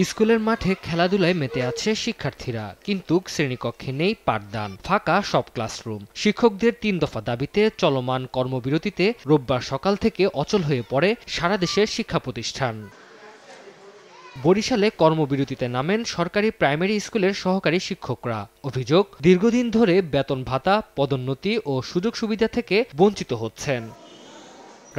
স্কুলের মাঠে খেলাধুলায় মেতে আছে শিক্ষার্থীরা, কিন্তু শ্রেণীকক্ষে নেই পাঠদান, ফাঁকা সব ক্লাসরুম। শিক্ষকদের ৩ দফা দাবিতে চলমান কর্মবিরতিতে রোববার সকাল থেকে অচল হয়ে পড়ে সারা দেশের শিক্ষা প্রতিষ্ঠান। বরিশালে কর্মবিরতিতে নামেন সরকারি প্রাইমারি স্কুলের সহকারী শিক্ষকরা। অভিযোগ, দীর্ঘদিন ধরে বেতন ভাতা, পদোন্নতি ও সুযোগ সুবিধা থেকে বঞ্চিত হচ্ছেন।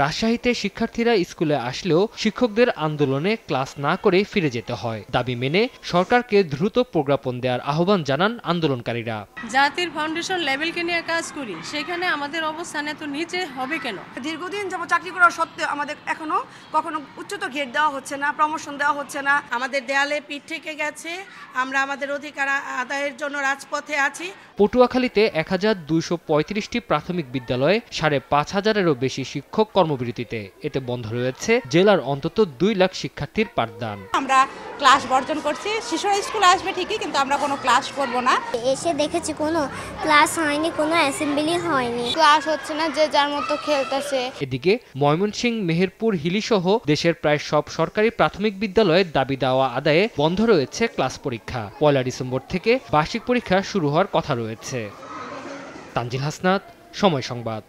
রাজশাহীতে শিক্ষার্থীরা স্কুলে আসলেও শিক্ষকদের আন্দোলনে ক্লাস না করে ফিরে যেতে হয়। দাবি মেনে সরকারকে দ্রুত প্রজ্ঞাপন দেওয়ার আহ্বান জানান আন্দোলনকারীরা। জাতির ফাউন্ডেশন লেভেলকে নিয়ে কাজ করি, সেখানে আমাদের অবস্থান এত নিচে হবে কেন? দীর্ঘদিন যাবত চাকরি করার সত্ত্বেও আমাদের এখনো কখনো উচ্চতর গ্রেড দেওয়া হচ্ছে না, প্রমোশন দেওয়া হচ্ছে না। আমাদের দেয়ালে পিঠ থেকে গেছে, আমরা আমাদের অধিকার আদায়ের জন্য রাজপথে আছি। পটুয়াখালীতে ১,২৩৫টি প্রাথমিক বিদ্যালয়ে ৫,৫০০-এরও বেশি শিক্ষক কর্মবিরতিতে। এতে বন্ধ রয়েছে জেলার অন্তত ২ লাখ শিক্ষার্থীর পাঠদান। আমরা ক্লাস বর্জন করছি, শিশুরা স্কুলে আসবে ঠিকই, কিন্তু আমরা কোনো ক্লাস করব না। এসে দেখেছি কোনো ক্লাস হয়নি, কোনো অ্যাসেম্বলি হয়নি, ক্লাস হচ্ছে না, যে যার মতো খেলতেছে। এদিকে ময়মনসিংহ, মেহেরপুর, হিলিসহ দেশের প্রায় সব সরকারি প্রাথমিক বিদ্যালয়ের দাবি দেওয়া আদায়ে বন্ধ রয়েছে ক্লাস পরীক্ষা। ১ ডিসেম্বর থেকে বার্ষিক পরীক্ষা শুরু হওয়ার কথা রয়েছে। তানজিল হাসনাত, সময় সংবাদ।